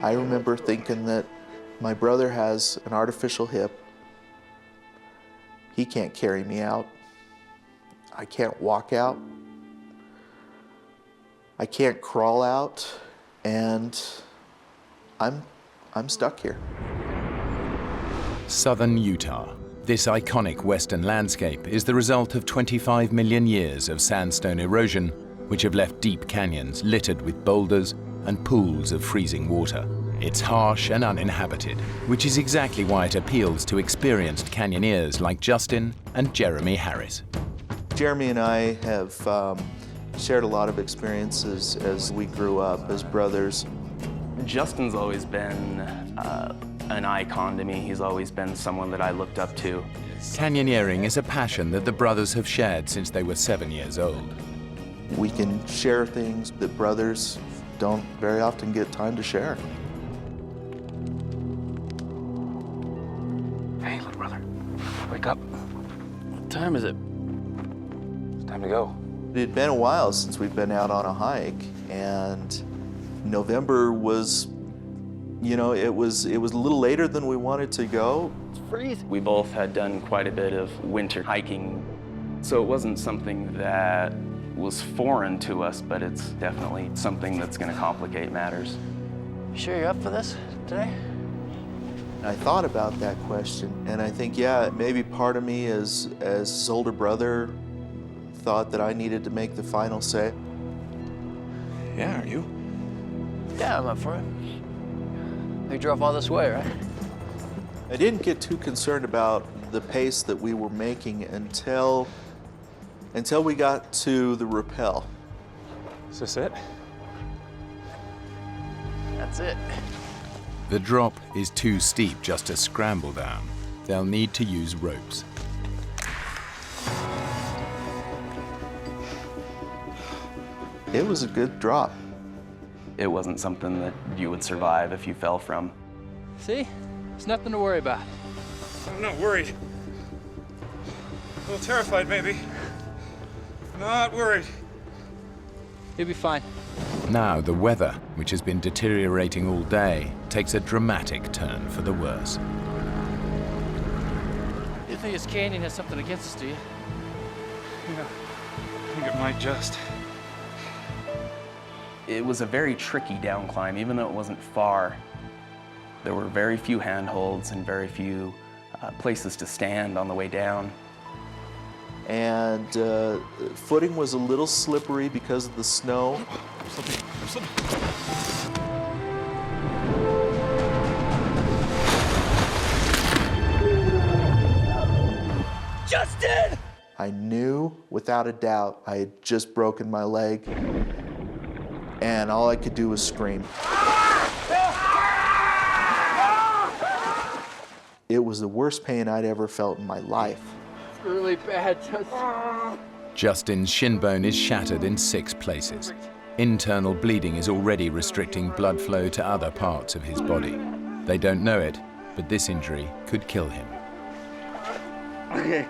I remember thinking that my brother has an artificial hip. He can't carry me out. I can't walk out. I can't crawl out, and I'm stuck here. Southern Utah. This iconic western landscape is the result of 25 million years of sandstone erosion, which have left deep canyons littered with boulders and pools of freezing water. It's harsh and uninhabited, which is exactly why it appeals to experienced canyoneers like Justin and Jeremy Harris. Jeremy and I have shared a lot of experiences as we grew up as brothers. Justin's always been an icon to me. He's always been someone that I looked up to. Canyoneering is a passion that the brothers have shared since they were 7 years old. We can share things that brothers don't very often get time to share. Hey, little brother, wake up. What time is it? It's time to go. It had been a while since we'd been out on a hike, and November was, you know, it was a little later than we wanted to go. It's freezing. We both had done quite a bit of winter hiking, so it wasn't something that was foreign to us, but it's definitely something that's going to complicate matters. You sure you're up for this today? I thought about that question, and I think, yeah, maybe part of me as his older brother thought that I needed to make the final say. Yeah, are you? Yeah, I'm up for it. You drove all this way, right? I didn't get too concerned about the pace that we were making until we got to the rappel. Is this it? That's it. The drop is too steep just to scramble down. They'll need to use ropes. It was a good drop. It wasn't something that you would survive if you fell from. See? There's nothing to worry about. I'm not worried. A little terrified, maybe. Not worried. You'll be fine. Now the weather, which has been deteriorating all day, takes a dramatic turn for the worse. You think this canyon has something against us, do you? Yeah, I think it might just. It was a very tricky down climb, even though it wasn't far. There were very few handholds and very few places to stand on the way down. And footing was a little slippery because of the snow. Justin! I knew without a doubt I had just broken my leg, and all I could do was scream. It was the worst pain I'd ever felt in my life. It's really bad, Justin. Justin's shin bone is shattered in 6 places. Internal bleeding is already restricting blood flow to other parts of his body. They don't know it, but this injury could kill him. Okay.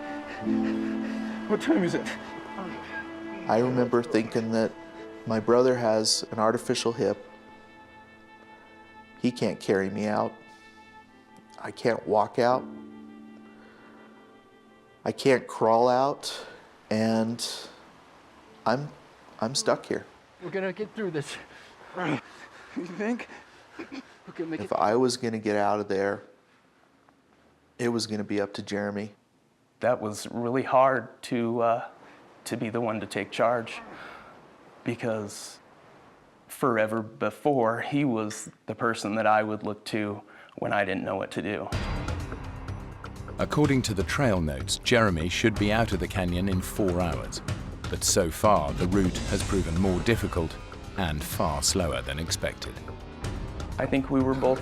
What time is it? I remember thinking that my brother has an artificial hip. He can't carry me out. I can't walk out. I can't crawl out, and I'm stuck here. We're gonna get through this. You think? We're gonna make it. If I was going to get out of there, it was going to be up to Jeremy. That was really hard to be the one to take charge, because forever before, he was the person that I would look to when I didn't know what to do. According to the trail notes, Jeremy should be out of the canyon in 4 hours. But so far, the route has proven more difficult and far slower than expected. I think we were both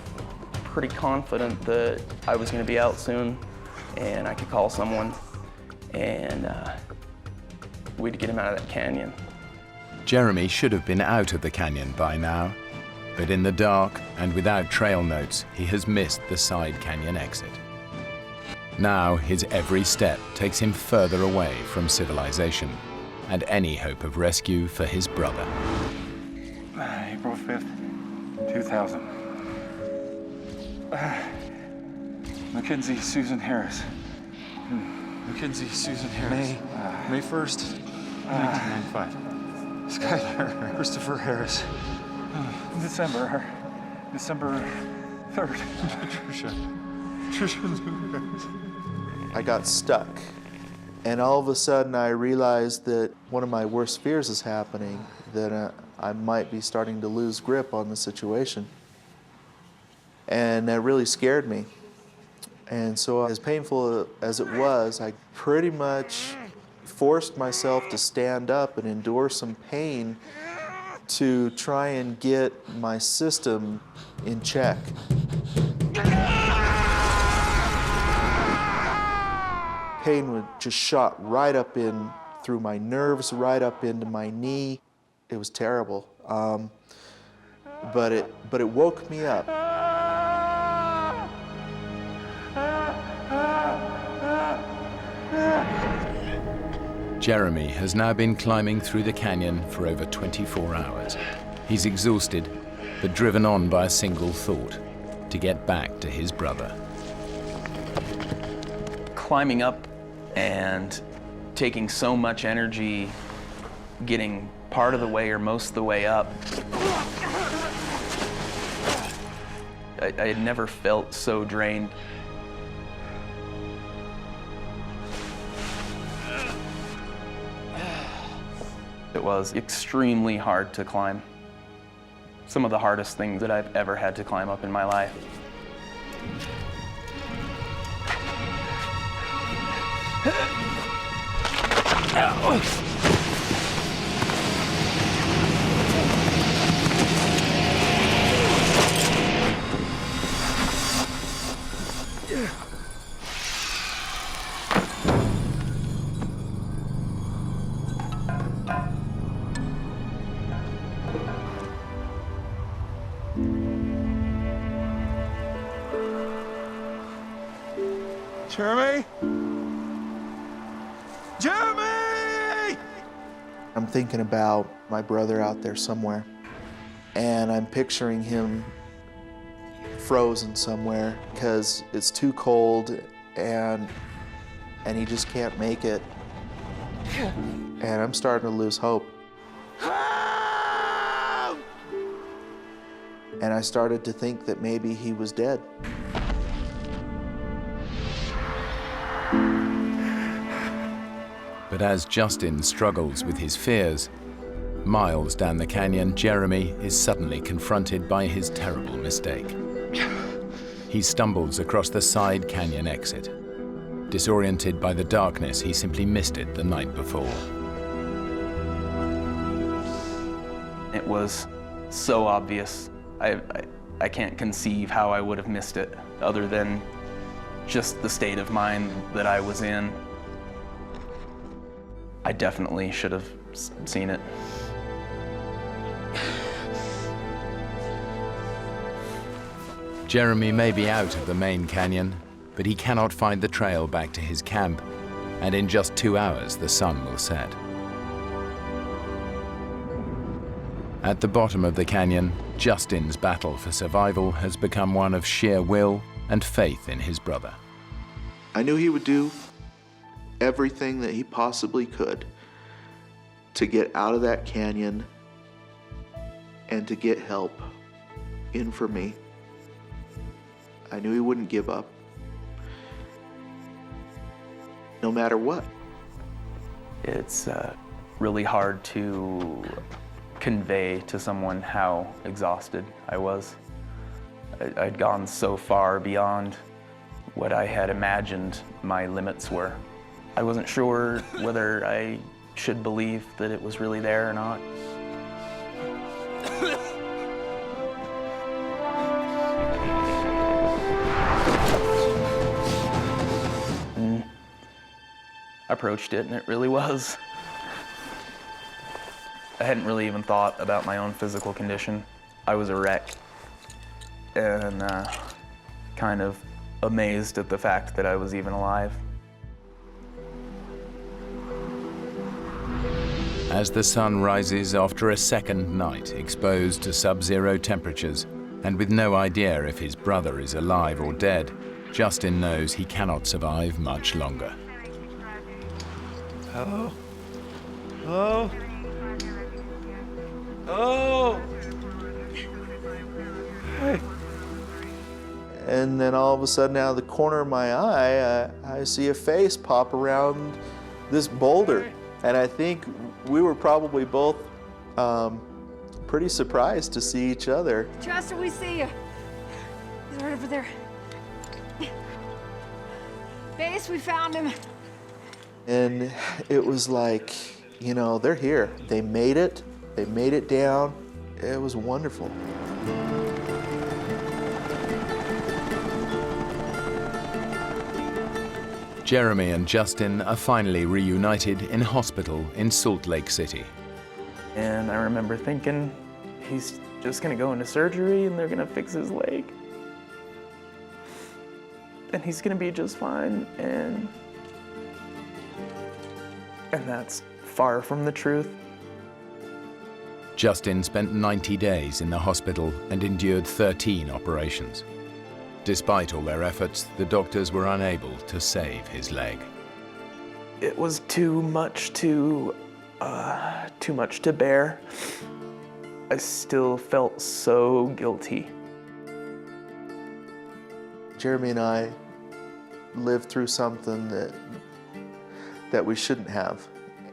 pretty confident that I was going to be out soon and I could call someone and we'd get him out of that canyon. Jeremy should have been out of the canyon by now, but in the dark and without trail notes, he has missed the side canyon exit. Now his every step takes him further away from civilization and any hope of rescue for his brother. April 5th, 2000. Mackenzie Susan Harris. Mackenzie Susan Harris. May 1st, 1995. Skylar Christopher Harris. December 3rd. Trisha Harris. I got stuck. And all of a sudden I realized that one of my worst fears is happening, that I might be starting to lose grip on the situation. And that really scared me. And so as painful as it was, I pretty much forced myself to stand up and endure some pain to try and get my system in check. Pain would just shot right up in through my nerves, right up into my knee. It was terrible, but it woke me up. Jeremy has now been climbing through the canyon for over 24 hours. He's exhausted, but driven on by a single thought: to get back to his brother. Climbing up and taking so much energy, getting part of the way or most of the way up. I had never felt so drained. It was extremely hard to climb. Some of the hardest things that I've ever had to climb up in my life. Jeremy? Jeremy! I'm thinking about my brother out there somewhere, and I'm picturing him frozen somewhere because it's too cold and he just can't make it. And I'm starting to lose hope. And I started to think that maybe he was dead. But as Justin struggles with his fears, miles down the canyon, Jeremy is suddenly confronted by his terrible mistake. He stumbles across the side canyon exit. Disoriented by the darkness, he simply missed it the night before. It was so obvious. I can't conceive how I would have missed it, other than just the state of mind that I was in. I definitely should have seen it. Jeremy may be out of the main canyon, but he cannot find the trail back to his camp, and in just 2 hours the sun will set. At the bottom of the canyon, Justin's battle for survival has become one of sheer will and faith in his brother. I knew he would do everything that he possibly could to get out of that canyon and to get help in for me. I knew he wouldn't give up, no matter what. It's really hard to convey to someone how exhausted I was. I'd gone so far beyond what I had imagined my limits were. I wasn't sure whether I should believe that it was really there or not. And I approached it, and it really was. I hadn't really even thought about my own physical condition. I was a wreck, and kind of amazed at the fact that I was even alive. As the sun rises after a second night exposed to sub-zero temperatures, And with no idea if his brother is alive or dead, Justin knows he cannot survive much longer. Oh. Oh. Oh. Hey. And then all of a sudden, out of the corner of my eye, I see a face pop around this boulder. And I think we were probably both pretty surprised to see each other. Justin, we see you. He's right over there. Base, we found him. And it was like, you know, they're here. They made it. They made it down. It was wonderful. Jeremy and Justin are finally reunited in hospital in Salt Lake City. And I remember thinking, he's just gonna go into surgery and they're gonna fix his leg. And he's gonna be just fine, and that's far from the truth. Justin spent 90 days in the hospital and endured 13 operations. Despite all their efforts, the doctors were unable to save his leg. It was too much to bear. I still felt so guilty. Jeremy and I lived through something that we shouldn't have,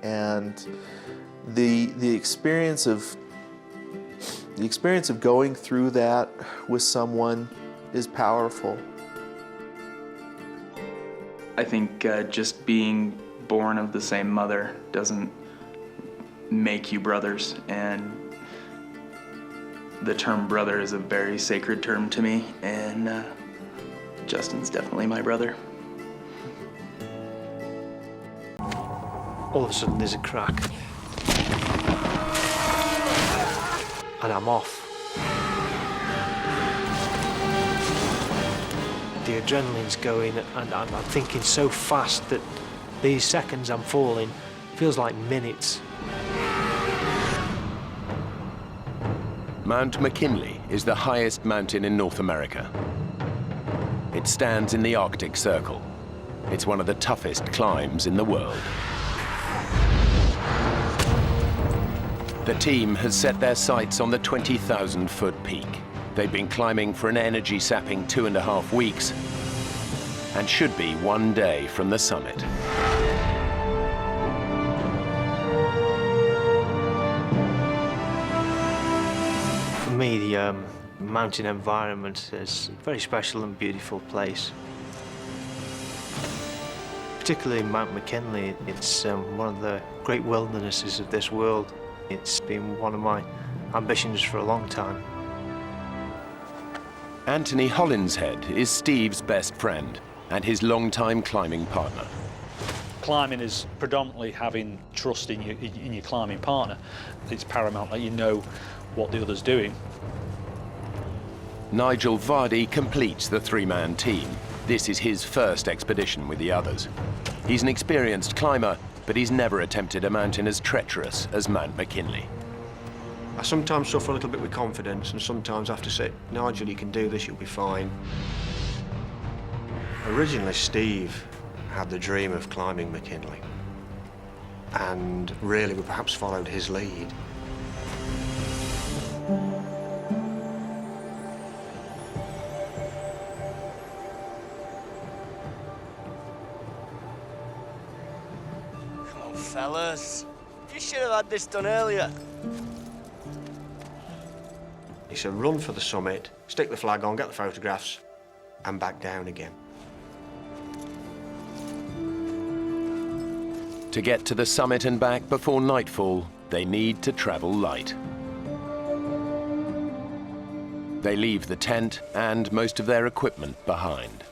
and the experience of going through that with someone is powerful. I think just being born of the same mother doesn't make you brothers, and the term brother is a very sacred term to me, and Justin's definitely my brother. All of a sudden there's a crack. And I'm off. The adrenaline's going, and I'm thinking so fast that these seconds I'm falling feels like minutes. Mount McKinley is the highest mountain in North America. It stands in the Arctic Circle. It's one of the toughest climbs in the world. The team has set their sights on the 20,000-foot peak. They've been climbing for an energy-sapping 2.5 weeks and should be one day from the summit. For me, the mountain environment is a very special and beautiful place. Particularly Mount McKinley, it's one of the great wildernesses of this world. It's been one of my ambitions for a long time. Anthony Hollinshead is Steve's best friend and his longtime climbing partner. Climbing is predominantly having trust in your climbing partner. It's paramount that you know what the other's doing. Nigel Vardy completes the three-man team. This is his first expedition with the others. He's an experienced climber, but he's never attempted a mountain as treacherous as Mount McKinley. I sometimes suffer a little bit with confidence, and sometimes I have to say, Nigel, you can do this, you'll be fine. Originally, Steve had the dream of climbing McKinley, and really we perhaps followed his lead. Come on, fellas. You should have had this done earlier. He said, run for the summit, stick the flag on, get the photographs, and back down again. To get to the summit and back before nightfall, they need to travel light. They leave the tent and most of their equipment behind.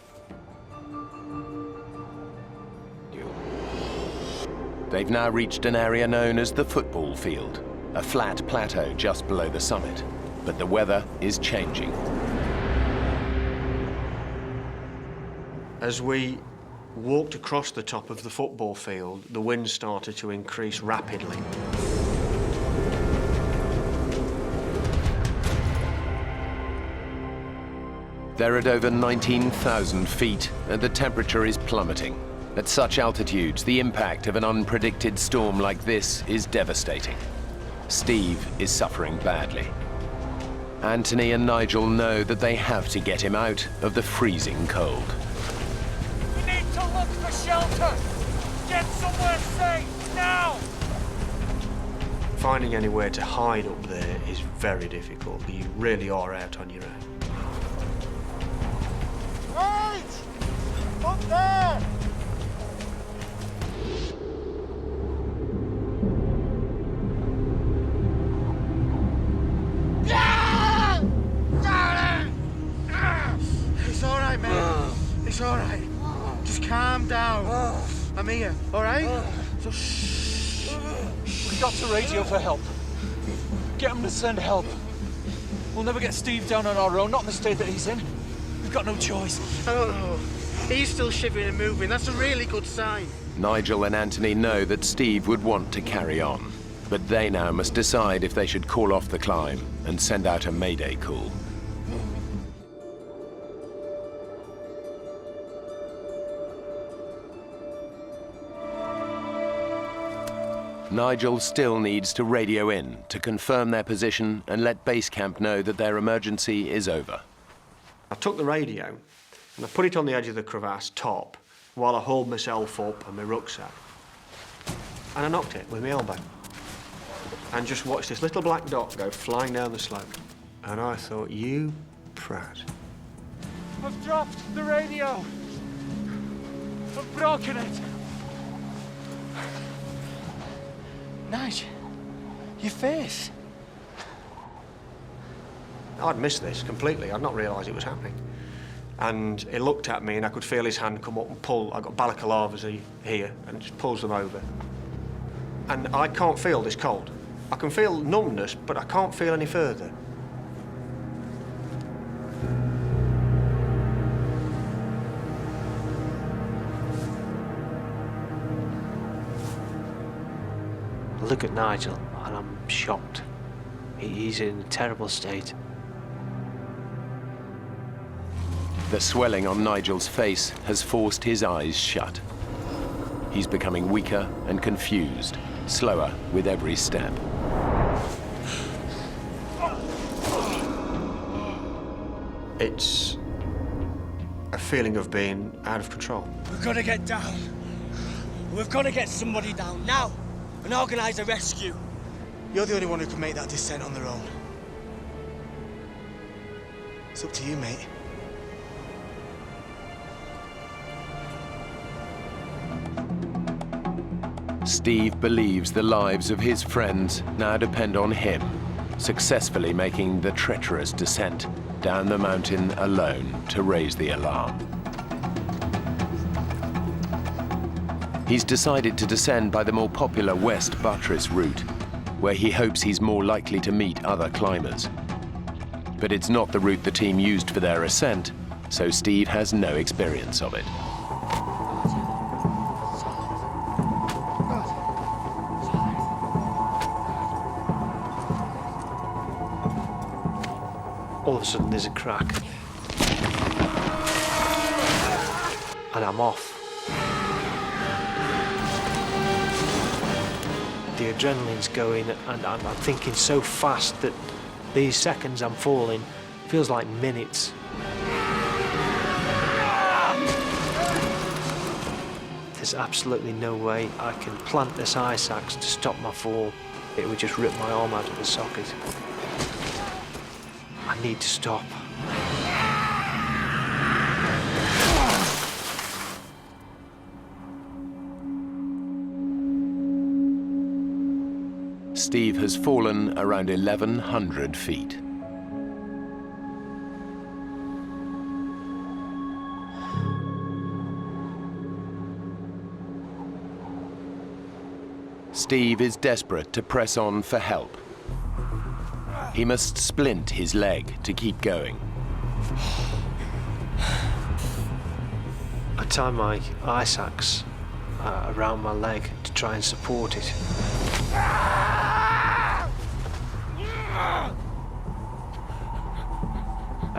They've now reached an area known as the football field, a flat plateau just below the summit. But the weather is changing. As we walked across the top of the football field, the wind started to increase rapidly. They're at over 19,000 feet, and the temperature is plummeting. At such altitudes, the impact of an unpredicted storm like this is devastating. Steve is suffering badly. Anthony and Nigel know that they have to get him out of the freezing cold. We need to look for shelter! Get somewhere safe, now! Finding anywhere to hide up there is very difficult. You really are out on your own. Right! Up there! It's all right, mate. It's all right. Just calm down. I'm here, all right? So shh. We got to radio for help. Get them to send help. We'll never get Steve down on our own, not in the state that he's in. We've got no choice. Oh, he's still shivering and moving. That's a really good sign. Nigel and Anthony know that Steve would want to carry on, but they now must decide if they should call off the climb and send out a mayday call. Nigel still needs to radio in to confirm their position and let base camp know that their emergency is over. I took the radio and I put it on the edge of the crevasse top while I hauled myself up and my rucksack. And I knocked it with my elbow. And just watched this little black dot go flying down the slope. And I thought, you prat. I've dropped the radio. I've broken it. Nige, your face. I'd missed this completely. I'd not realised it was happening. And he looked at me and I could feel his hand come up and pull. I've got balaclavas here and just pulls them over. And I can't feel this cold. I can feel numbness, but I can't feel any further. I look at Nigel and I'm shocked. He's in a terrible state. The swelling on Nigel's face has forced his eyes shut. He's becoming weaker and confused, slower with every step. It's a feeling of being out of control. We've got to get down. We've got to get somebody down now and organise a rescue. You're the only one who can make that descent on their own. It's up to you, mate. Steve believes the lives of his friends now depend on him, successfully making the treacherous descent down the mountain alone to raise the alarm. He's decided to descend by the more popular West Buttress route, where he hopes he's more likely to meet other climbers. But it's not the route the team used for their ascent, so Steve has no experience of it. All of a sudden there's a crack. And I'm off. The adrenaline's going and I'm thinking so fast that these seconds I'm falling feels like minutes. There's absolutely no way I can plant this ice axe to stop my fall. It would just rip my arm out of the socket. I need to stop. Steve has fallen around 1,100 feet. Steve is desperate to press on for help. He must splint his leg to keep going. I tie my ice axe around my leg to try and support it.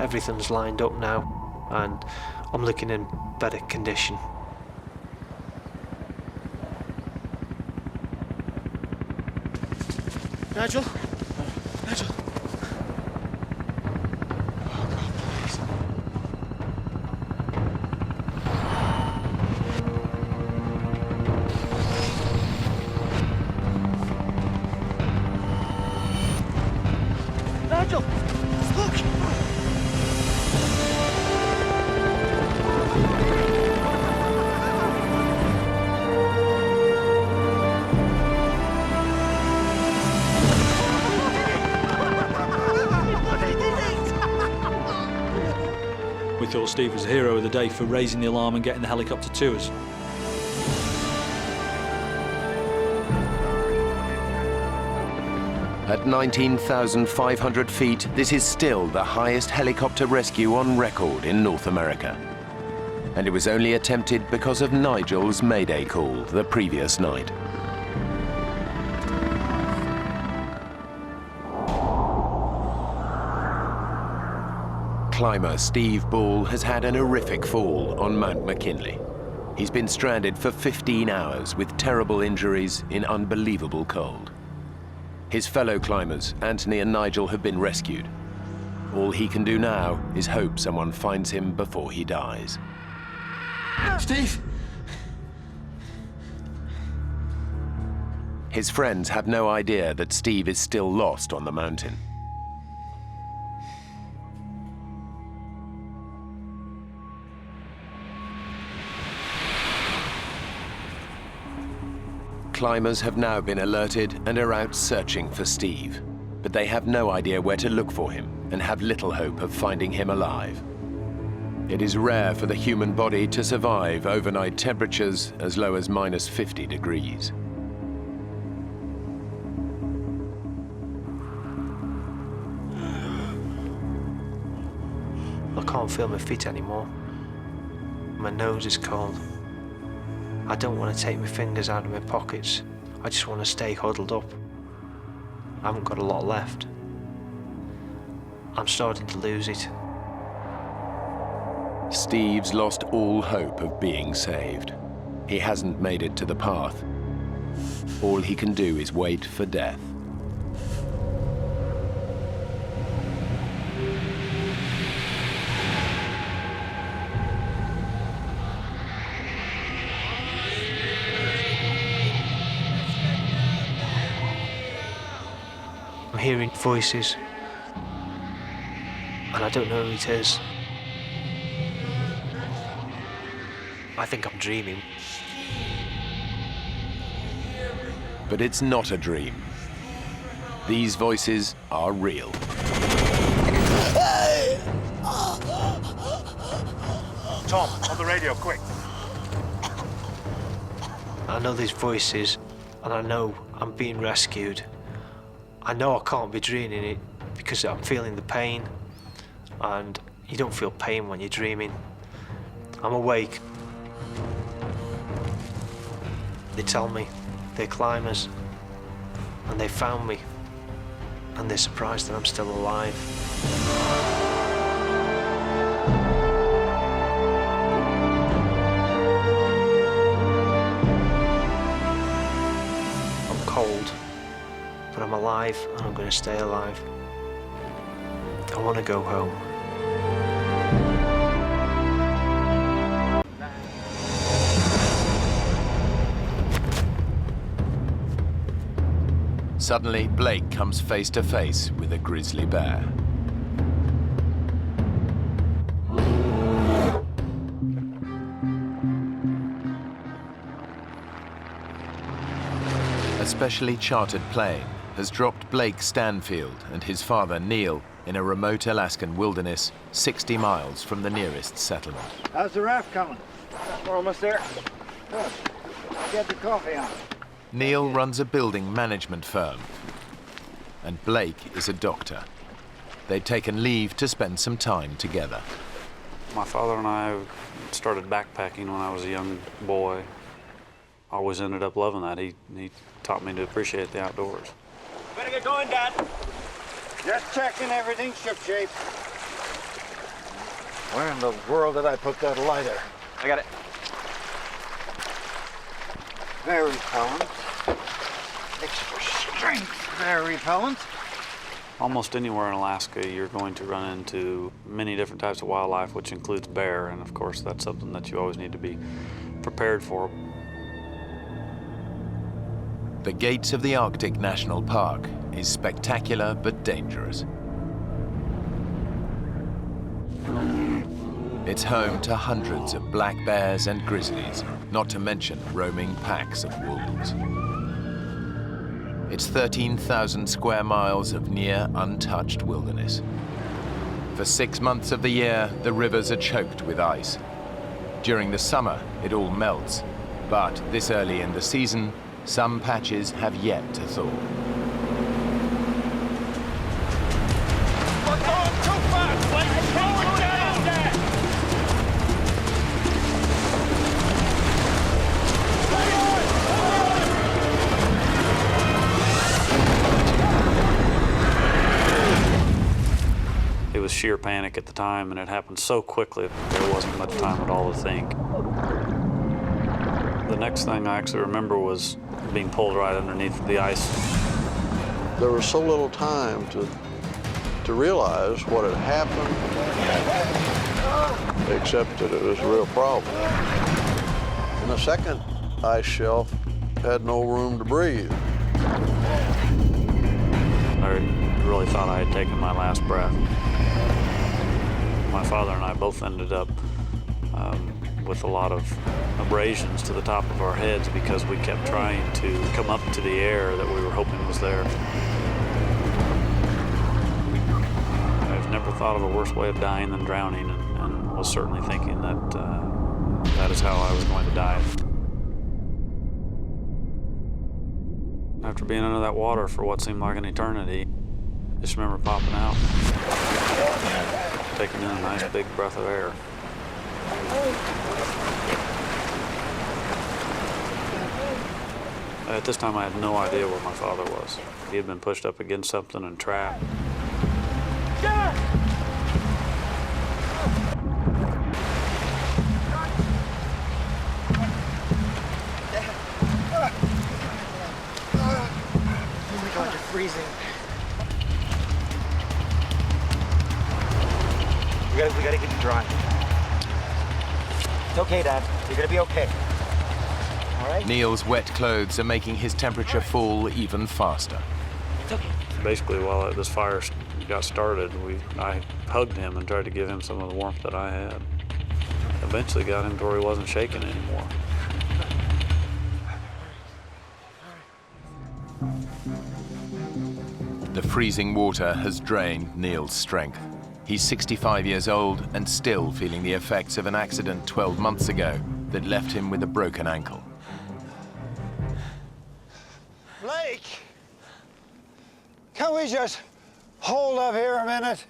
everything's lined up now, and I'm looking in better condition. Nigel? Nigel? Oh, God, please. Nigel! Look! We thought Steve was the hero of the day for raising the alarm and getting the helicopter to us. At 19,500 feet, this is still the highest helicopter rescue on record in North America. And it was only attempted because of Nigel's Mayday call the previous night. Climber Steve Ball has had an horrific fall on Mount McKinley. He's been stranded for 15 hours with terrible injuries in unbelievable cold. His fellow climbers, Anthony and Nigel, have been rescued. All he can do now is hope someone finds him before he dies. Steve! His friends have no idea that Steve is still lost on the mountain. Climbers have now been alerted and are out searching for Steve, but they have no idea where to look for him and have little hope of finding him alive. It is rare for the human body to survive overnight temperatures as low as -50 degrees. I can't feel my feet anymore. My nose is cold. I don't want to take my fingers out of my pockets. I just want to stay huddled up. I haven't got a lot left. I'm starting to lose it. Steve's lost all hope of being saved. He hasn't made it to the path. All he can do is wait for death. I'm hearing voices, and I don't know who it is. I think I'm dreaming. But it's not a dream. These voices are real. Tom, on the radio, quick. I know these voices, and I know I'm being rescued. I know I can't be dreaming it because I'm feeling the pain, and you don't feel pain when you're dreaming. I'm awake. They tell me they're climbers, and they found me, and they're surprised that I'm still alive. I'm cold, but I'm alive, and I'm going to stay alive. I want to go home. Suddenly, Blake comes face to face with a grizzly bear. A specially chartered plane has dropped Blake Stanfield and his father Neil in a remote Alaskan wilderness 60 miles from the nearest settlement. How's the raft coming? We're almost there. Good. Get the coffee on. Neil runs a building management firm, and Blake is a doctor. They'd taken leave to spend some time together. My father and I started backpacking when I was a young boy. I always ended up loving that. He taught me to appreciate the outdoors. Better get going, Dad. Just checking everything's shipshape. Where in the world did I put that lighter? I got it. Very repellent. Extra strength, very repellent. Almost anywhere in Alaska, you're going to run into many different types of wildlife, which includes bear, and of course that's something that you always need to be prepared for. The gates of the Arctic National Park is spectacular but dangerous. It's home to hundreds of black bears and grizzlies, not to mention roaming packs of wolves. It's 13,000 square miles of near untouched wilderness. For 6 months of the year, the rivers are choked with ice. During the summer, it all melts, but this early in the season, some patches have yet to thaw. We're going too fast! Let's slow it down there! It was sheer panic at the time, and it happened so quickly that there wasn't much time at all to think. The next thing I actually remember was being pulled right underneath the ice. There was so little time to realize what had happened, except that it was a real problem. And the second ice shelf had no room to breathe. I really thought I had taken my last breath. My father and I both ended up with a lot of abrasions to the top of our heads because we kept trying to come up to the air that we were hoping was there. I've never thought of a worse way of dying than drowning, and was certainly thinking that that is how I was going to die. After being under that water for what seemed like an eternity, I just remember popping out, taking in a nice big breath of air. At this time, I had no idea where my father was. He had been pushed up against something and trapped. Oh my God, you're freezing. We gotta keep you dry. It's okay, Dad. You're gonna be okay. All right? Neil's wet clothes are making his temperature fall even faster. It's okay. Basically, while this fire got started, I hugged him and tried to give him some of the warmth that I had. Eventually got him to where he wasn't shaking anymore. The freezing water has drained Neil's strength. He's 65 years old and still feeling the effects of an accident 12 months ago that left him with a broken ankle. Blake, can we just hold up here a minute?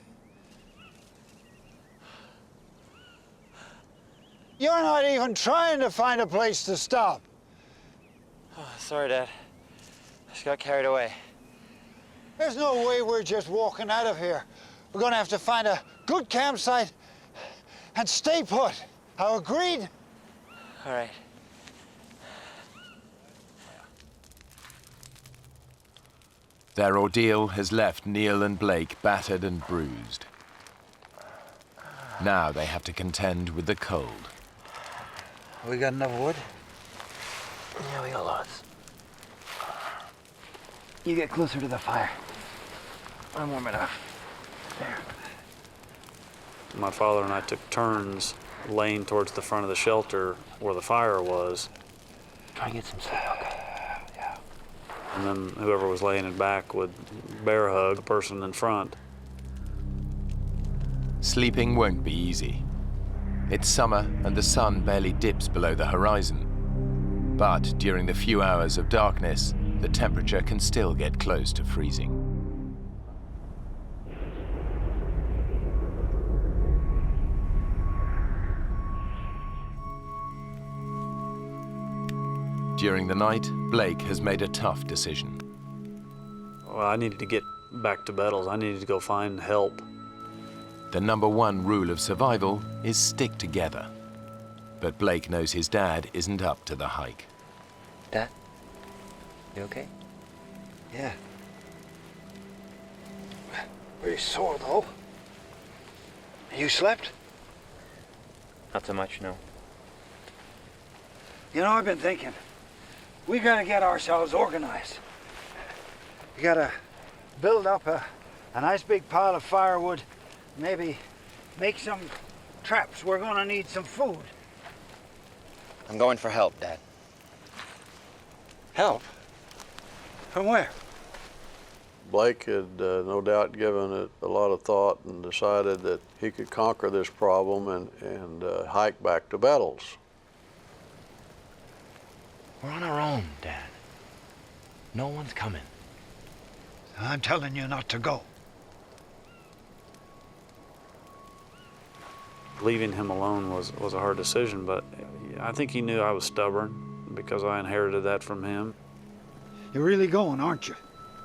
You're not even trying to find a place to stop. Oh, sorry, Dad. I just got carried away. There's no way we're just walking out of here. We're gonna have to find a good campsite and stay put. How agreed? All right. Their ordeal has left Neil and Blake battered and bruised. Now they have to contend with the cold. We got enough wood? Yeah, we got lots. You get closer to the fire. I'm warm enough. There. My father and I took turns laying towards the front of the shelter where the fire was. Try to get some sleep, okay? Yeah. And then whoever was laying in back would bear hug the person in front. Sleeping won't be easy. It's summer and the sun barely dips below the horizon. But during the few hours of darkness, the temperature can still get close to freezing. During the night, Blake has made a tough decision. Well, I needed to get back to Bettles. I needed to go find help. The #1 rule of survival is stick together. But Blake knows his dad isn't up to the hike. Dad, you okay? Yeah. Pretty sore, though. You slept? Not so much, no. You know, I've been thinking, we gotta get ourselves organized. We gotta build up a nice big pile of firewood, maybe make some traps. We're gonna need some food. I'm going for help, Dad. Help? From where? Blake had no doubt given it a lot of thought and decided that he could conquer this problem and hike back to Bettles. We're on our own, Dad. No one's coming. I'm telling you not to go. Leaving him alone was a hard decision, but I think he knew I was stubborn because I inherited that from him. You're really going, aren't you?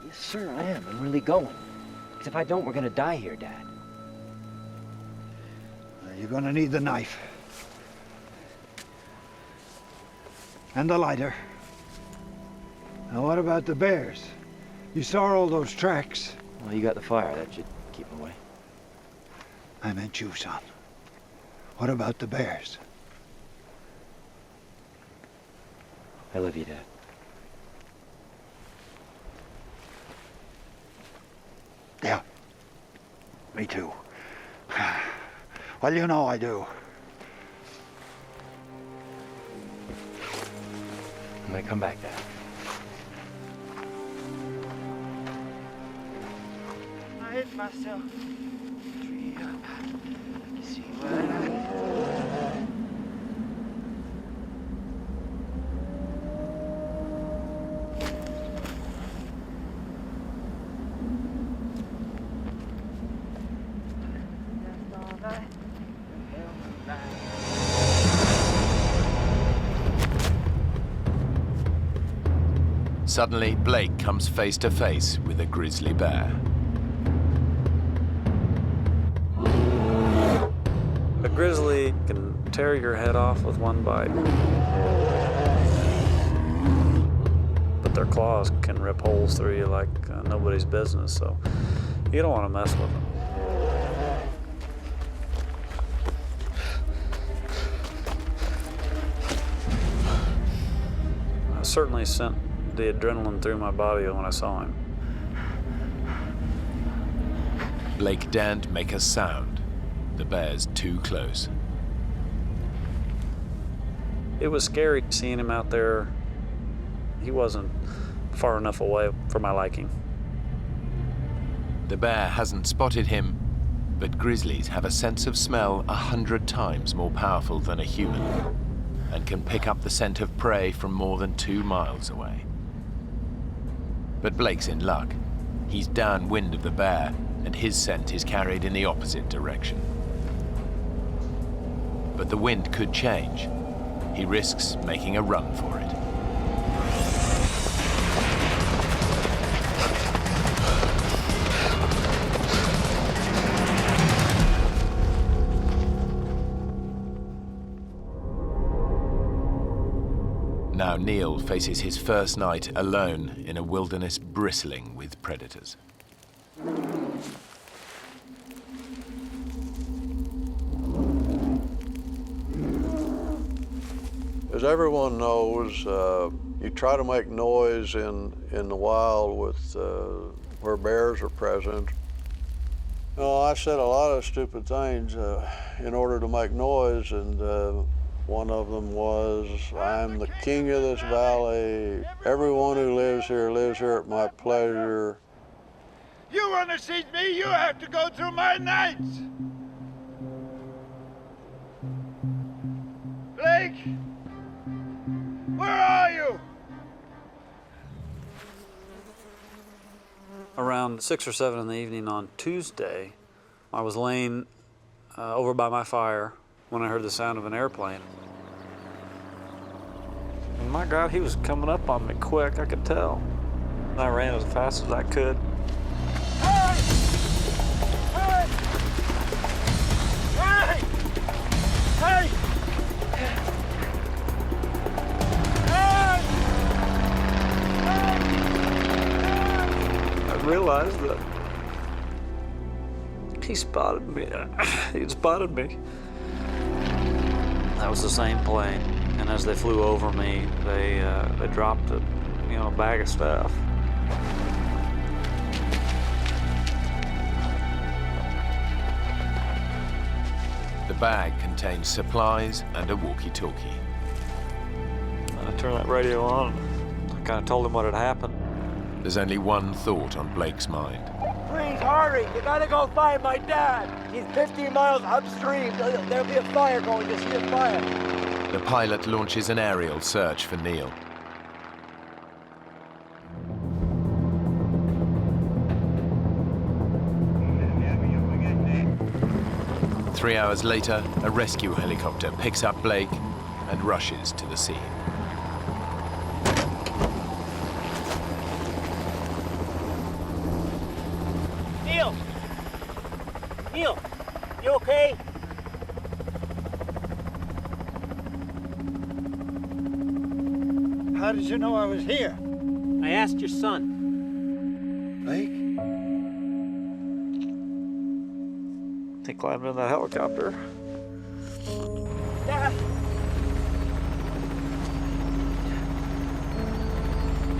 Yes, sir, I am. I'm really going. Because if I don't, we're gonna die here, Dad. You're gonna need the knife. And the lighter. Now what about the bears? You saw all those tracks. Well, you got the fire. That should keep them away. I meant you, son. What about the bears? I love you, Dad. Yeah. Me too. Well, you know I do. I'm gonna come back, Dad. I hit myself. Tree up. See what Suddenly, Blake comes face to face with a grizzly bear. A grizzly can tear your head off with one bite, but their claws can rip holes through you like nobody's business, so you don't want to mess with them. I certainly sent the adrenaline through my body when I saw him. Blake daren't make a sound. The bear's too close. It was scary seeing him out there. He wasn't far enough away for my liking. The bear hasn't spotted him, but grizzlies have a sense of smell 100 times more powerful than a human and can pick up the scent of prey from more than 2 miles away. But Blake's in luck. He's downwind of the bear, and his scent is carried in the opposite direction. But the wind could change. He risks making a run for it. Now Neil faces his first night alone in a wilderness bristling with predators. As everyone knows, you try to make noise in the wild with where bears are present. No, I said a lot of stupid things in order to make noise, and one of them was, I'm the king of this valley. Everyone who lives here at my pleasure. You want to see me, you have to go through my nights. Blake, where are you? Around 6 or 7 in the evening on Tuesday, I was laying over by my fire when I heard the sound of an airplane. And my God, he was coming up on me quick, I could tell. And I ran as fast as I could. Hey! Hey! realized that he spotted me. He'd spotted me. That was the same plane, and as they flew over me, they dropped a bag of stuff. The bag contains supplies and a walkie-talkie. I turned that radio on. I kind of told him what had happened. There's only one thought on Blake's mind. Please hurry! You gotta go find my dad! He's 50 miles upstream. There'll be a fire going. Just see a fire. The pilot launches an aerial search for Neil. Three hours later, a rescue helicopter picks up Blake and rushes to the scene. Neil! Neil! You okay? How did you know I was here? I asked your son. Blake? He climbed in that helicopter. Dad!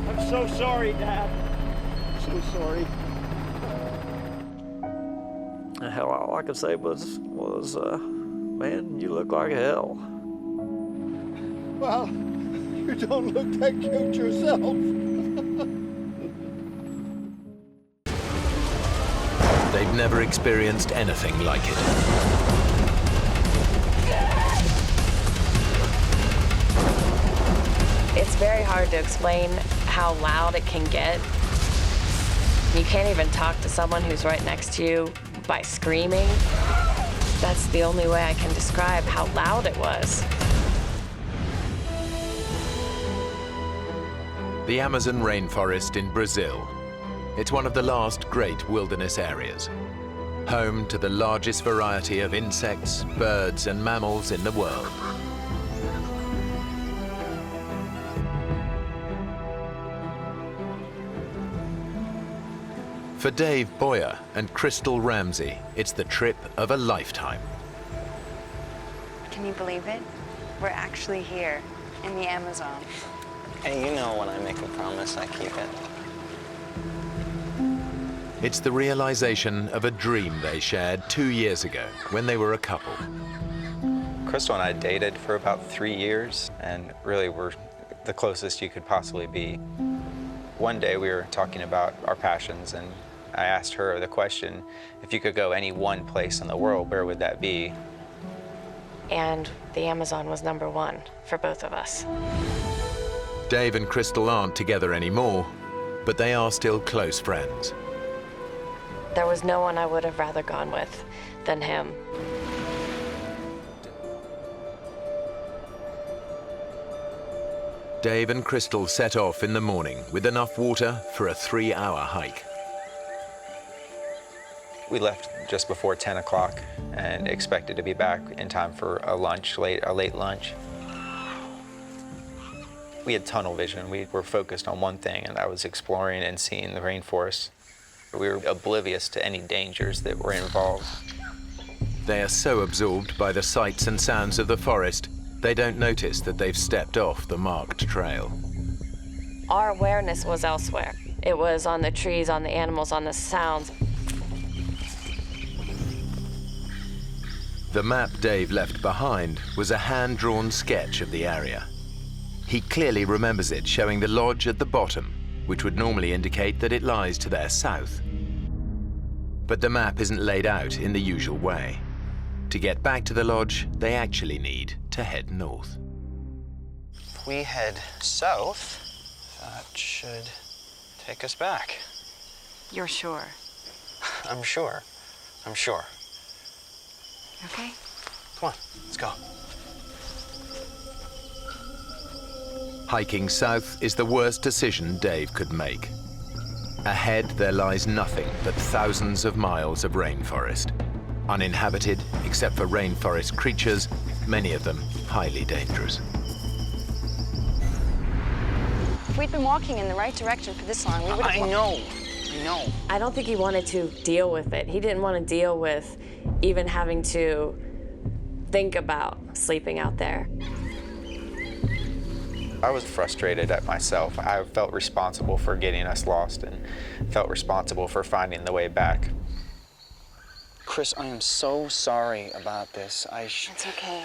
I'm so sorry, Dad. I'm so sorry. Hell, all I could say was, man, you look like hell. Well, you don't look that cute yourself. They've never experienced anything like it. It's very hard to explain how loud it can get. You can't even talk to someone who's right next to you by screaming. That's the only way I can describe how loud it was. The Amazon rainforest in Brazil. It's one of the last great wilderness areas, home to the largest variety of insects, birds, and mammals in the world. For Dave Boyer and Crystal Ramsey, it's the trip of a lifetime. Can you believe it? We're actually here in the Amazon. Hey, you know when I make a promise, I keep it. It's the realization of a dream they shared 2 years ago when they were a couple. Crystal and I dated for about 3 years, and really were the closest you could possibly be. One day we were talking about our passions, and I asked her the question, if you could go any one place in the world, where would that be? And the Amazon was #1 for both of us. Dave and Crystal aren't together anymore, but they are still close friends. There was no one I would have rather gone with than him. Dave and Crystal set off in the morning with enough water for a 3-hour hike. We left just before 10 o'clock and expected to be back in time for a late lunch. We had tunnel vision. We were focused on one thing, and that was exploring and seeing the rainforest. We were oblivious to any dangers that were involved. They are so absorbed by the sights and sounds of the forest, they don't notice that they've stepped off the marked trail. Our awareness was elsewhere. It was on the trees, on the animals, on the sounds. The map Dave left behind was a hand-drawn sketch of the area. He clearly remembers it showing the lodge at the bottom, which would normally indicate that it lies to their south. But the map isn't laid out in the usual way. To get back to the lodge, they actually need to head north. If we head south, that should take us back. You're sure? I'm sure. I'm sure. Okay. Come on, let's go. Hiking south is the worst decision Dave could make. Ahead, there lies nothing but thousands of miles of rainforest. Uninhabited, except for rainforest creatures, many of them highly dangerous. If we'd been walking in the right direction for this long, we would have... I know. No. I don't think he wanted to deal with it. He didn't want to deal with even having to think about sleeping out there. I was frustrated at myself. I felt responsible for getting us lost and felt responsible for finding the way back. Chris, I am so sorry about this. It's okay.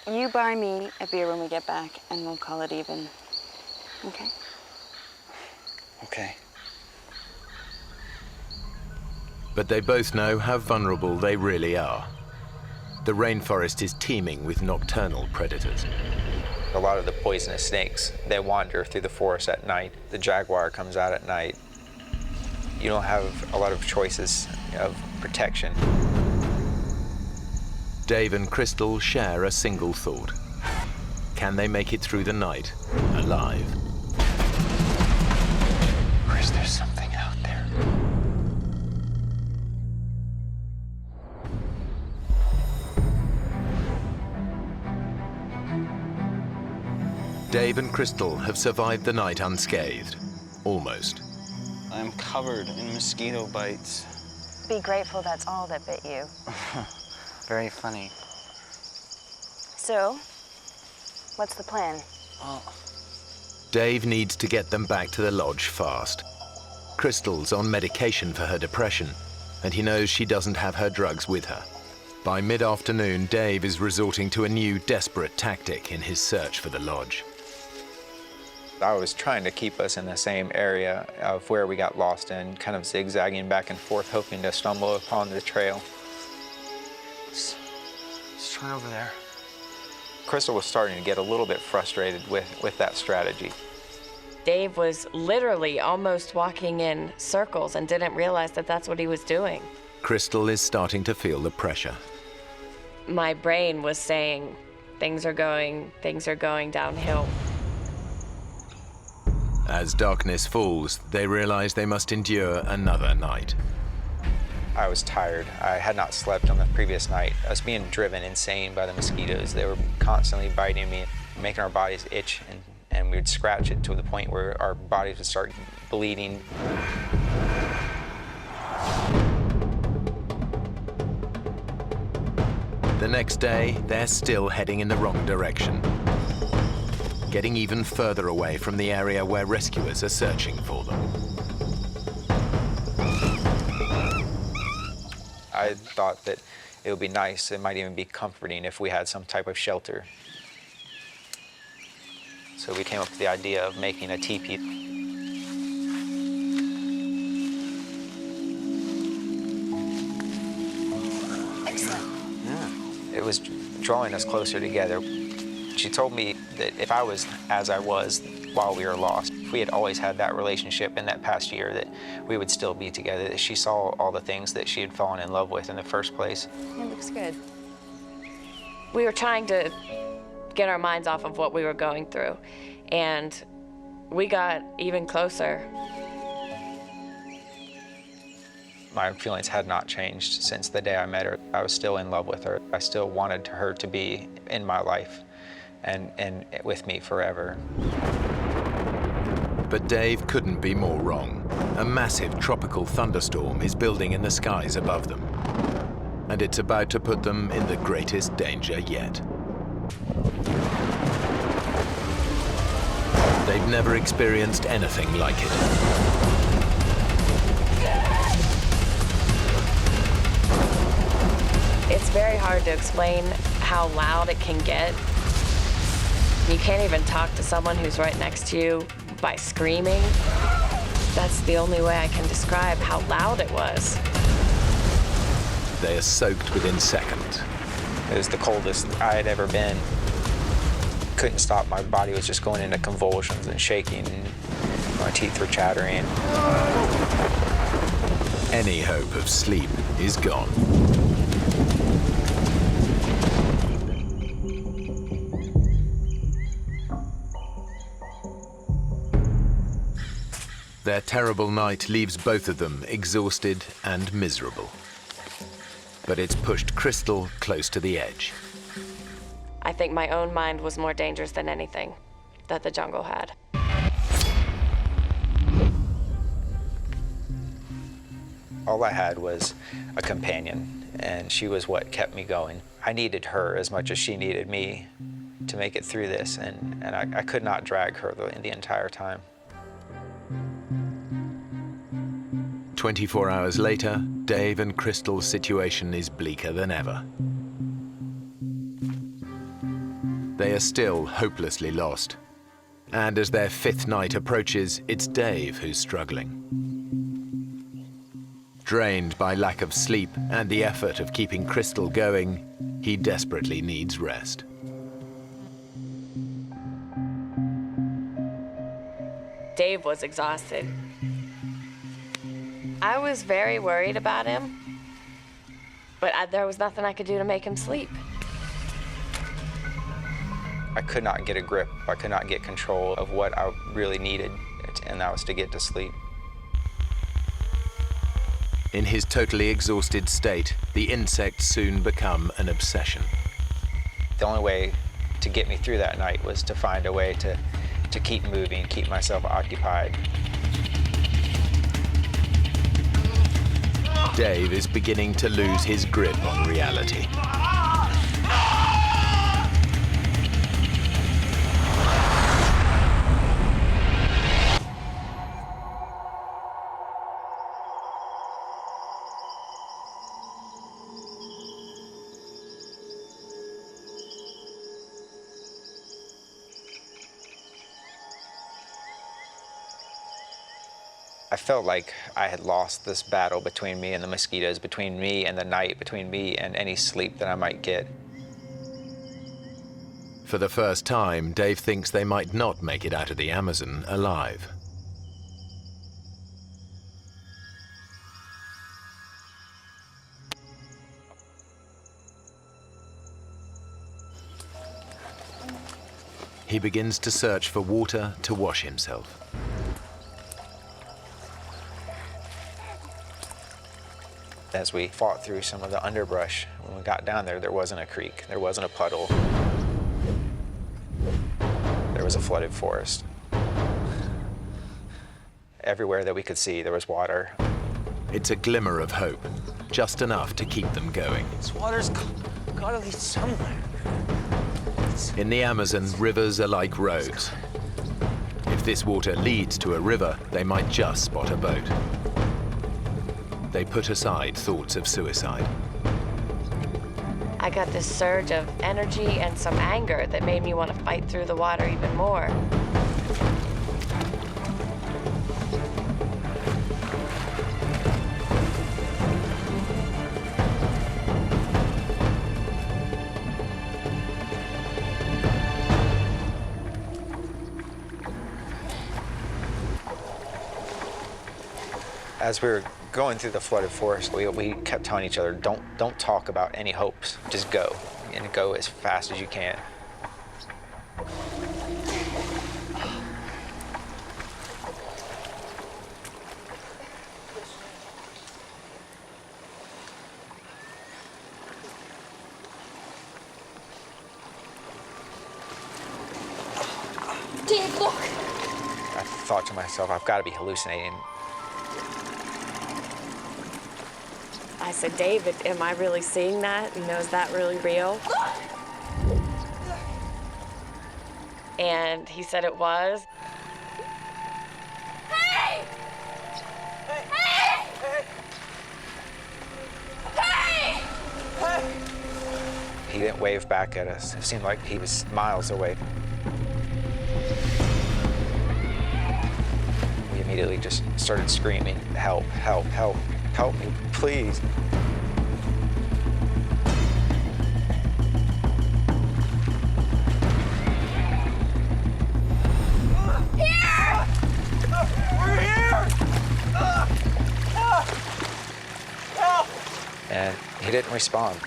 You buy me a beer when we get back, and we'll call it even. Okay? Okay. But they both know how vulnerable they really are. The rainforest is teeming with nocturnal predators. A lot of the poisonous snakes, they wander through the forest at night. The jaguar comes out at night. You don't have a lot of choices of protection. Dave and Crystal share a single thought. Can they make it through the night alive? Chris, there's something out there. Dave and Crystal have survived the night unscathed. Almost. I'm covered in mosquito bites. Be grateful that's all that bit you. Very funny. So, what's the plan? Dave needs to get them back to the lodge fast. Crystal's on medication for her depression, and he knows she doesn't have her drugs with her. By mid-afternoon, Dave is resorting to a new, desperate tactic in his search for the lodge. I was trying to keep us in the same area of where we got lost in, kind of zigzagging back and forth, hoping to stumble upon the trail. Let's try over there. Crystal was starting to get a little bit frustrated with that strategy. Dave was literally almost walking in circles and didn't realize that that's what he was doing. Crystal is starting to feel the pressure. My brain was saying, things are going downhill. As darkness falls, they realize they must endure another night. I was tired. I had not slept on the previous night. I was being driven insane by the mosquitoes. They were constantly biting me, making our bodies itch, and we would scratch it to the point where our bodies would start bleeding. The next day, they're still heading in the wrong direction, getting even further away from the area where rescuers are searching for them. I thought that it would be nice, it might even be comforting if we had some type of shelter. So we came up with the idea of making a teepee. Excellent. Yeah. It was drawing us closer together. She told me that if I was as I was while we were lost, if we had always had that relationship in that past year, that we would still be together, that she saw all the things that she had fallen in love with in the first place. It looks good. We were trying to get our minds off of what we were going through, and we got even closer. My feelings had not changed since the day I met her. I was still in love with her. I still wanted her to be in my life and with me forever. But Dave couldn't be more wrong. A massive tropical thunderstorm is building in the skies above them, and it's about to put them in the greatest danger yet. They've never experienced anything like it. It's very hard to explain how loud it can get. You can't even talk to someone who's right next to you by screaming. That's the only way I can describe how loud it was. They are soaked within seconds. It was the coldest I had ever been. Couldn't stop, my body was just going into convulsions and shaking, and my teeth were chattering. Any hope of sleep is gone. Their terrible night leaves both of them exhausted and miserable. But it's pushed Crystal close to the edge. I think my own mind was more dangerous than anything that the jungle had. All I had was a companion, and she was what kept me going. I needed her as much as she needed me to make it through this, and I could not drag her the entire time. 24 hours later, Dave and Crystal's situation is bleaker than ever. They are still hopelessly lost. And as their 5th night approaches, it's Dave who's struggling. Drained by lack of sleep and the effort of keeping Crystal going, he desperately needs rest. Dave was exhausted. I was very worried about him, but there was nothing I could do to make him sleep. I could not get a grip. I could not get control of what I really needed, and that was to get to sleep. In his totally exhausted state, the insects soon become an obsession. The only way to get me through that night was to find a way to keep moving, keep myself occupied. Dave is beginning to lose his grip on reality. I felt like I had lost this battle between me and the mosquitoes, between me and the night, between me and any sleep that I might get. For the first time, Dave thinks they might not make it out of the Amazon alive. He begins to search for water to wash himself. As we fought through some of the underbrush, when we got down there, there wasn't a creek, there wasn't a puddle. There was a flooded forest. Everywhere that we could see, there was water. It's a glimmer of hope, just enough to keep them going. This water's gotta lead somewhere. In the Amazon, rivers are like roads. If this water leads to a river, they might just spot a boat. They put aside thoughts of suicide. I got this surge of energy and some anger that made me want to fight through the water even more. As we were going through the flooded forest, we kept telling each other, don't talk about any hopes, just go, and go as fast as you can. Dave, look! I thought to myself, I've got to be hallucinating. I said, David, am I really seeing that? You know, is that really real? And he said it was. Hey! Hey! Hey! Hey! He didn't wave back at us. It seemed like he was miles away. We immediately just started screaming, help, help, help, help me, please. Here! We're here! Help! And he didn't respond.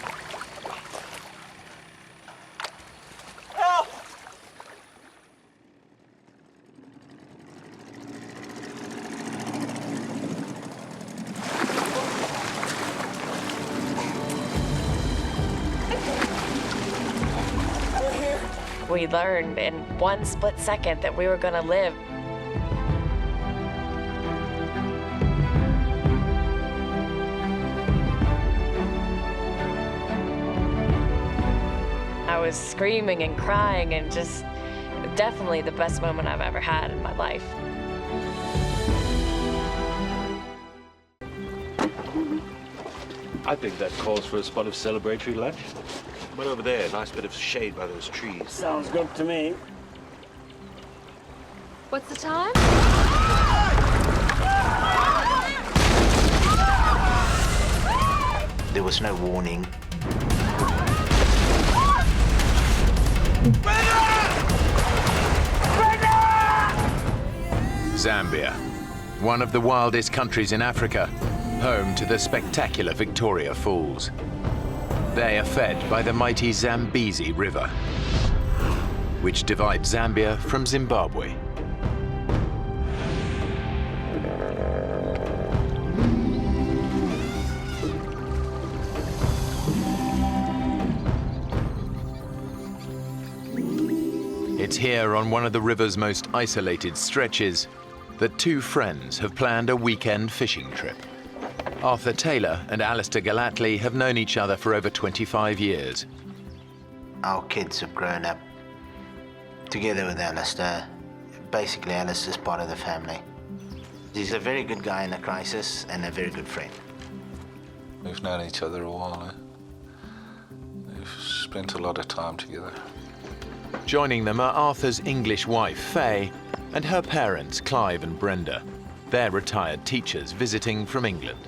Help! We learned in one split second that we were going to live. was screaming and crying and just definitely the best moment I've ever had in my life. I think that calls for a spot of celebratory lunch. Right over there, a nice bit of shade by those trees. Sounds good to me. What's the time? There was no warning. Zambia, one of the wildest countries in Africa, home to the spectacular Victoria Falls. They are fed by the mighty Zambezi River, which divides Zambia from Zimbabwe. It's here on one of the river's most isolated stretches that two friends have planned a weekend fishing trip. Arthur Taylor and Alistair Gallatley have known each other for over 25 years. Our kids have grown up together with Alistair. Basically, Alistair's part of the family. He's a very good guy in a crisis and a very good friend. We've known each other a while. We've spent a lot of time together. Joining them are Arthur's English wife, Faye, and her parents, Clive and Brenda. They're retired teachers visiting from England.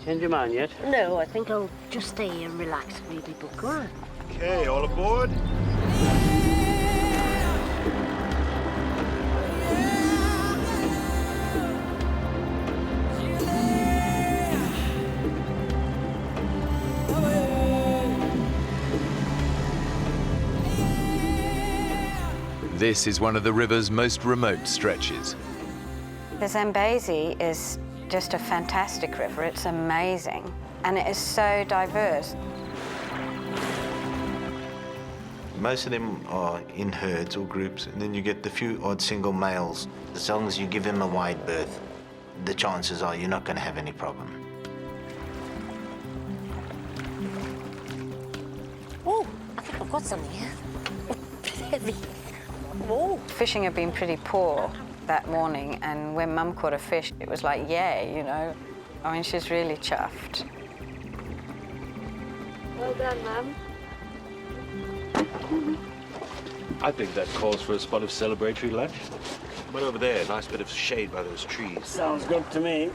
Change your mind yet? No, I think I'll just stay here and relax and read my book. Go on. Okay, all aboard. This is one of the river's most remote stretches. The Zambezi is just a fantastic river. It's amazing, and it is so diverse. Most of them are in herds or groups, and then you get the few odd single males. As long as you give them a wide berth, the chances are you're not going to have any problem. Oh, I think I've got something here. Heavy. Whoa. Fishing had been pretty poor that morning, and when Mum caught a fish, it was like, yeah, you know. I mean, she's really chuffed. Well done, Mum. I think that calls for a spot of celebratory lunch. Right over there, a nice bit of shade by those trees. Sounds good to me.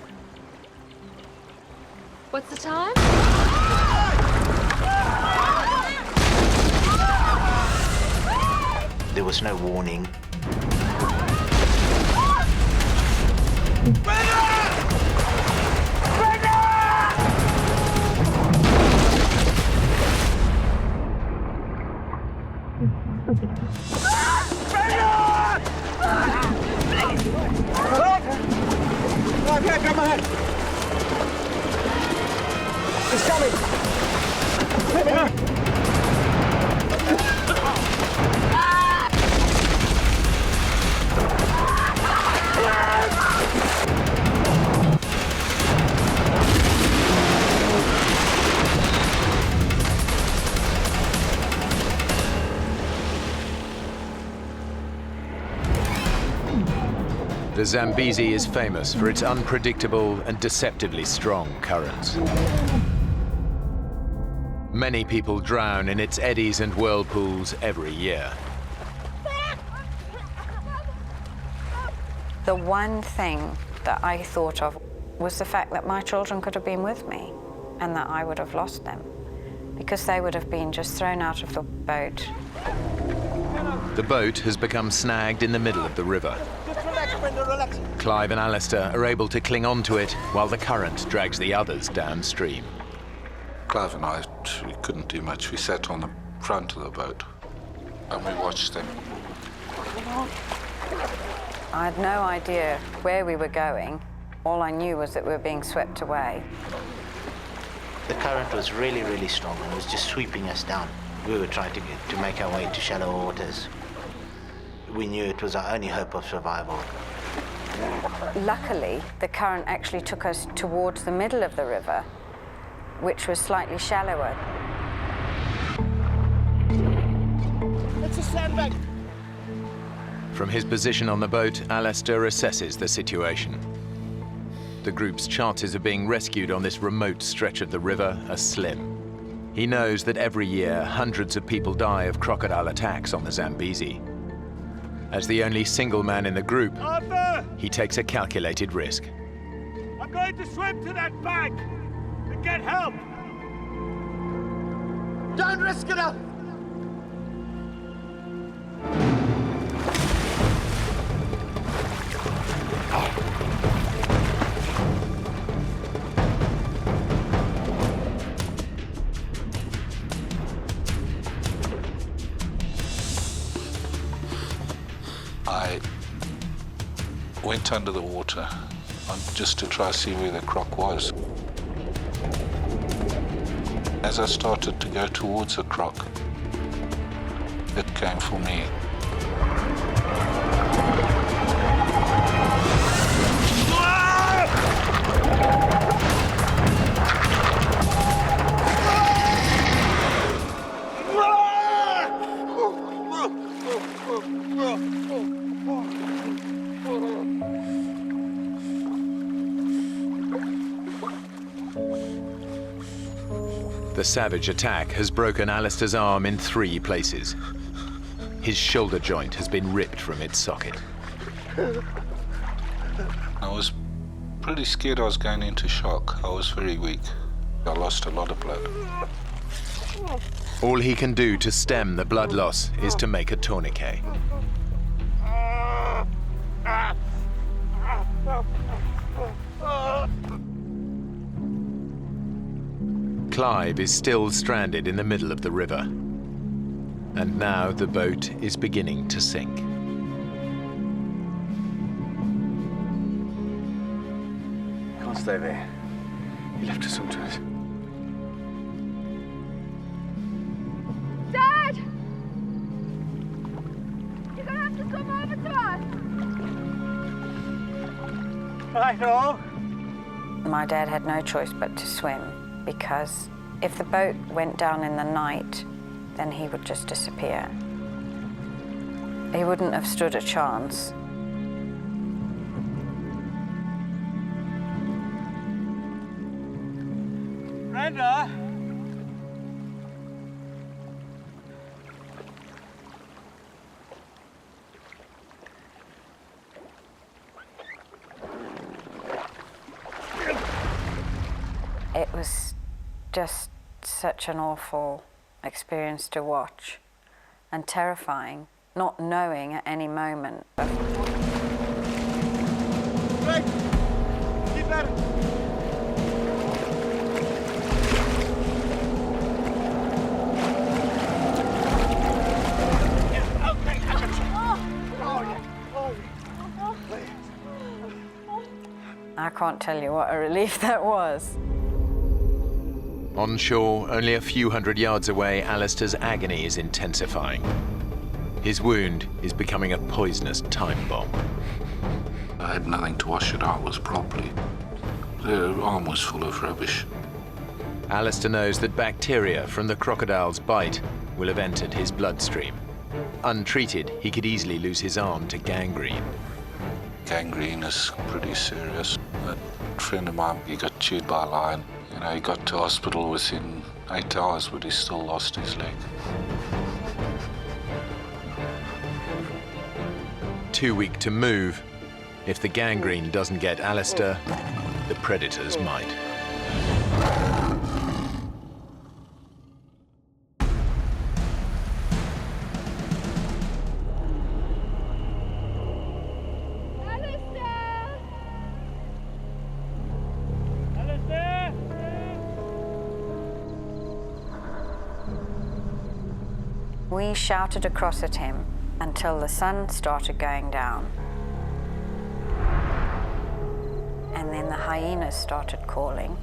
What's the time? There was no warning. Grab my hand. He's coming. Let me go. The Zambezi is famous for its unpredictable and deceptively strong currents. Many people drown in its eddies and whirlpools every year. The one thing that I thought of was the fact that my children could have been with me and that I would have lost them because they would have been just thrown out of the boat. The boat has become snagged in the middle of the river. Clive and Alistair are able to cling onto it while the current drags the others downstream. Clive and I, we couldn't do much. We sat on the front of the boat and we watched them. I had no idea where we were going. All I knew was that we were being swept away. The current was really, really strong and was just sweeping us down. We were trying to make our way to shallow waters. We knew it was our only hope of survival. Luckily, the current actually took us towards the middle of the river, which was slightly shallower. It's a sandbag. From his position on the boat, Alistair assesses the situation. The group's chances of being rescued on this remote stretch of the river are slim. He knows that every year, hundreds of people die of crocodile attacks on the Zambezi. As the only single man in the group, Arthur! he takes a calculated risk. I'm going to swim to that bank and get help. Don't risk it up. I went under the water just to try to see where the croc was. As I started to go towards the croc, it came for me. The savage attack has broken Alistair's arm in 3 places. His shoulder joint has been ripped from its socket. I was pretty scared I was going into shock. I was very weak. I lost a lot of blood. All he can do to stem the blood loss is to make a tourniquet. Clive is still stranded in the middle of the river. And now the boat is beginning to sink. Can't stay there. He left us some to us. Dad! You're gonna have to come over to us. I know. My dad had no choice but to swim, because if the boat went down in the night, then he would just disappear. He wouldn't have stood a chance. Brenda! It was just such an awful experience to watch, and terrifying, not knowing at any moment. Right. Keep at it. Yeah, okay, I got you. Oh, yeah. Oh, yeah. I can't tell you what a relief that was. On shore, only a few hundred yards away, Alistair's agony is intensifying. His wound is becoming a poisonous time bomb. I had nothing to wash it out with properly. The arm was full of rubbish. Alistair knows that bacteria from the crocodile's bite will have entered his bloodstream. Untreated, he could easily lose his arm to gangrene. Gangrene is pretty serious. A friend of mine, he got chewed by a lion. You know, he got to hospital within 8 hours, but he still lost his leg. Too weak to move. If the gangrene doesn't get Alistair, the predators might. We shouted across at him until the sun started going down. And then the hyenas started calling.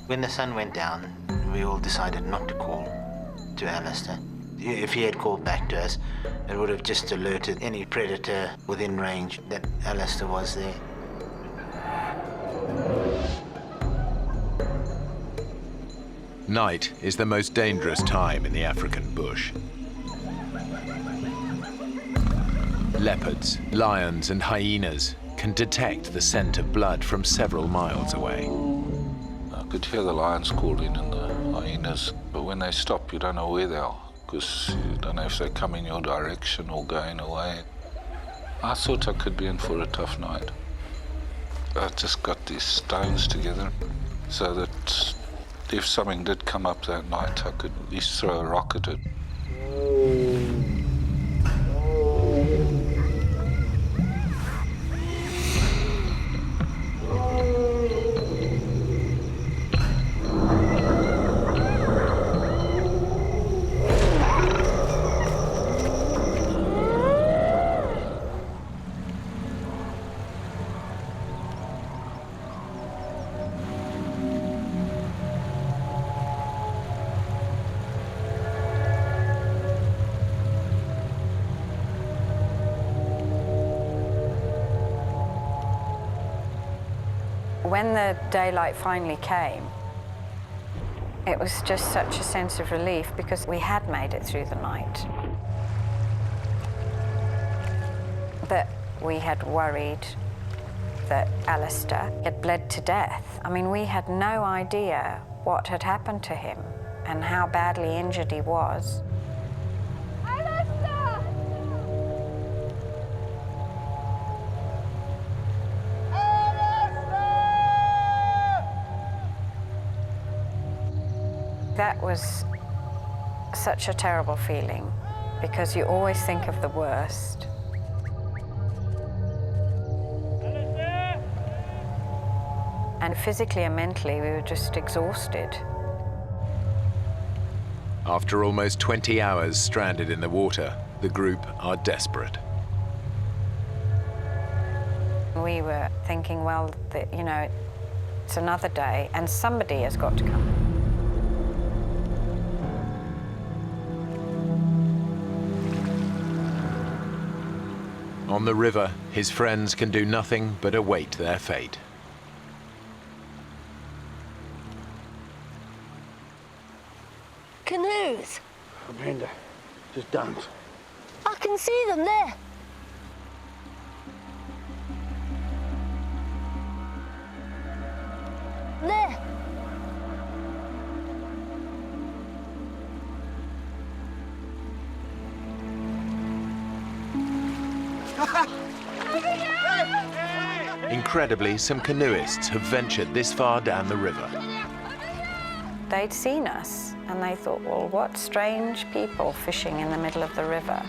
When the sun went down, we all decided not to call to Alistair. If he had called back to us, it would have just alerted any predator within range that Alistair was there. Night is the most dangerous time in the African bush. Leopards, lions and hyenas can detect the scent of blood from several miles away. I could hear the lions calling and the hyenas, but when they stop, you don't know where they are, because you don't know if they come in your direction or going away. I thought I could be in for a tough night. I just got these stones together so that if something did come up that night, I could at least throw a rock at it. When the daylight finally came, it was just such a sense of relief because we had made it through the night. But we had worried that Alistair had bled to death. I mean, we had no idea what had happened to him and how badly injured he was. That was such a terrible feeling because you always think of the worst. And physically and mentally, we were just exhausted. After almost 20 hours stranded in the water, the group are desperate. We were thinking, well, you know, it's another day and somebody has got to come. On the river, his friends can do nothing but await their fate. Canoes. Brenda, just don't. I can see them there. There. Incredibly, some canoeists have ventured this far down the river. They'd seen us and they thought, well, what strange people fishing in the middle of the river.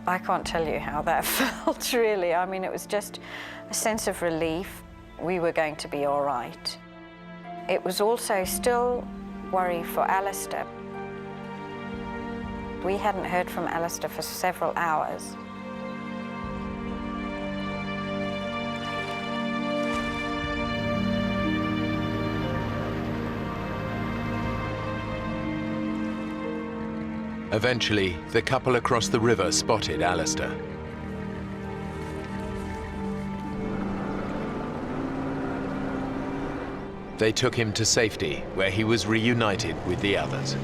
I can't tell you how that felt, really. I mean, it was just a sense of relief. We were going to be all right. It was also still worry for Alistair. We hadn't heard from Alistair for several hours. Eventually, the couple across the river spotted Alistair. They took him to safety, where he was reunited with the others.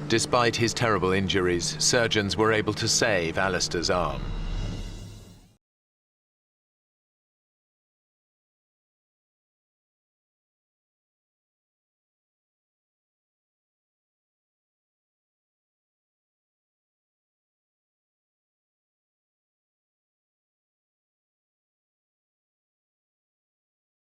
Despite his terrible injuries, surgeons were able to save Alistair's arm.